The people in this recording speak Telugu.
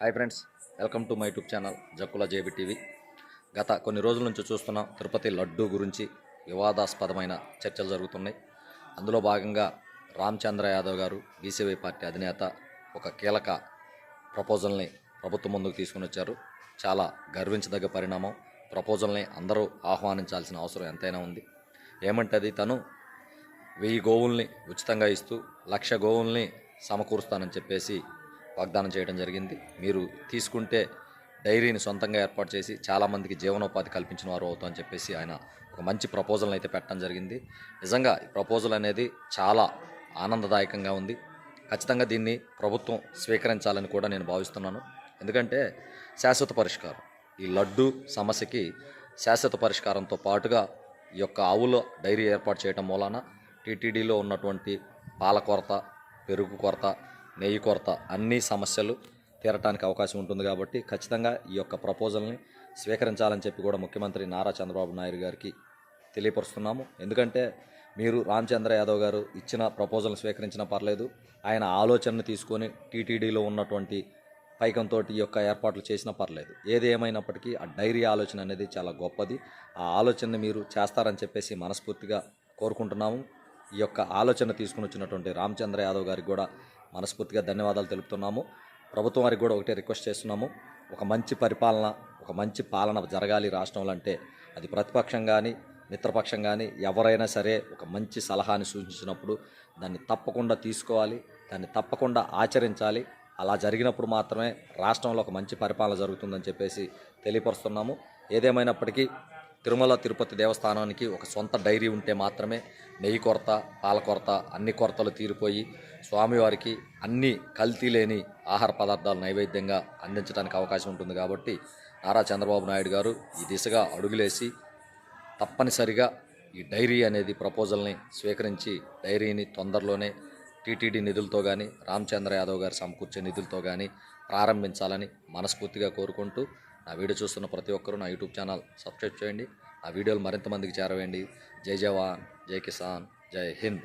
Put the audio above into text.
Hi friends, welcome to my YouTube channel Jakkula JB TV. గత కొన్ని రోజుల నుంచి చూస్తున్నాం తిరుపతి లడ్డూ గురించి వివాదాస్పదమైన చర్చలు జరుగుతున్నాయి. అందులో భాగంగా రామచంద్ర యాదవ్ గారు బీసీవై పార్టీ అధినేత ఒక కీలక ప్రపోజల్ని ప్రభుత్వం ముందుకు తీసుకుని వచ్చారు. చాలా గర్వించదగ్గ పరిణామం. ప్రపోజల్ని అందరూ ఆహ్వానించాల్సిన అవసరం ఎంతైనా ఉంది. ఏమంటే అది తను 1000 గోవుల్ని ఉచితంగా ఇస్తూ 1,00,000 గోవుల్ని సమకూరుస్తానని చెప్పేసి వాగ్దానం చేయడం జరిగింది. మీరు తీసుకుంటే డైరీని సొంతంగా ఏర్పాటు చేసి చాలామందికి జీవనోపాధి కల్పించిన వారు అవుతామని చెప్పేసి ఆయన ఒక మంచి ప్రపోజల్ని అయితే పెట్టడం జరిగింది. నిజంగా ఈ ప్రపోజల్ అనేది చాలా ఆనందదాయకంగా ఉంది. ఖచ్చితంగా దీన్ని ప్రభుత్వం స్వీకరించాలని కూడా నేను భావిస్తున్నాను. ఎందుకంటే శాశ్వత పరిష్కారం, ఈ లడ్డు సమస్యకి శాశ్వత పరిష్కారంతో పాటుగా ఈ యొక్క ఆవుల డైరీ ఏర్పాటు చేయడం మూలాన టీటీడీలో ఉన్నటువంటి పాల కొరత, పెరుగు కొరత, నెయ్యి కొరత అన్ని సమస్యలు తీరటానికి అవకాశం ఉంటుంది. కాబట్టి ఖచ్చితంగా ఈ యొక్క ప్రపోజల్ని స్వీకరించాలని చెప్పి కూడా ముఖ్యమంత్రి నారా చంద్రబాబు నాయుడు గారికి తెలియపరుస్తున్నాము. ఎందుకంటే మీరు రామచంద్ర యాదవ్ గారు ఇచ్చిన ప్రపోజల్ని స్వీకరించినా పర్లేదు, ఆయన ఆలోచనను తీసుకొని టీటీడీలో ఉన్నటువంటి పైకంతో ఈ యొక్క ఏర్పాట్లు చేసినా పర్లేదు. ఏది ఏమైనప్పటికీ ఆ డైరీ ఆలోచన అనేది చాలా గొప్పది. ఆ ఆలోచనని మీరు చేస్తారని చెప్పేసి మనస్ఫూర్తిగా కోరుకుంటున్నాము. ఈ యొక్క ఆలోచన తీసుకుని వచ్చినటువంటి రామచంద్ర యాదవ్ గారికి కూడా మనస్ఫూర్తిగా ధన్యవాదాలు తెలుపుతున్నాము. ప్రభుత్వం వారికి కూడా ఒకటే రిక్వెస్ట్ చేస్తున్నాము. ఒక మంచి పరిపాలన, ఒక మంచి పాలన జరగాలి రాష్ట్రంలో అంటే అది ప్రతిపక్షం కానీ మిత్రపక్షం కానీ ఎవరైనా సరే ఒక మంచి సలహాని సూచించినప్పుడు దాన్ని తప్పకుండా తీసుకోవాలి, దాన్ని తప్పకుండా ఆచరించాలి. అలా జరిగినప్పుడు మాత్రమే రాష్ట్రంలో ఒక మంచి పరిపాలన జరుగుతుందని చెప్పేసి తెలియపరుస్తున్నాము. ఏదేమైనప్పటికీ తిరుమల తిరుపతి దేవస్థానానికి ఒక సొంత డైరీ ఉంటే మాత్రమే నెయ్యి కొరత, పాల కొరత అన్ని కొరతలు తీరిపోయి స్వామివారికి అన్ని కల్తీ లేని ఆహార పదార్థాలు నైవేద్యంగా అందించడానికి అవకాశం ఉంటుంది. కాబట్టి నారా చంద్రబాబు నాయుడు గారు ఈ దిశగా అడుగులేసి తప్పనిసరిగా ఈ డైరీ అనేది ప్రపోజల్ని స్వీకరించి డైరీని తొందరలోనే టీటీడీ నిధులతో కానీ రామచంద్ర యాదవ్ గారు సమకూర్చే నిధులతో కానీ ప్రారంభించాలని మనస్ఫూర్తిగా కోరుకుంటూ నా వీడియో చూస్తున్న ప్రతి ఒక్కరూ నా యూట్యూబ్ ఛానల్ సబ్స్క్రైబ్ చేయండి. ఆ వీడియోలు మరింత మందికి చేరవేయండి. జై జవాన్, జై కిసాన్, జై హింద్.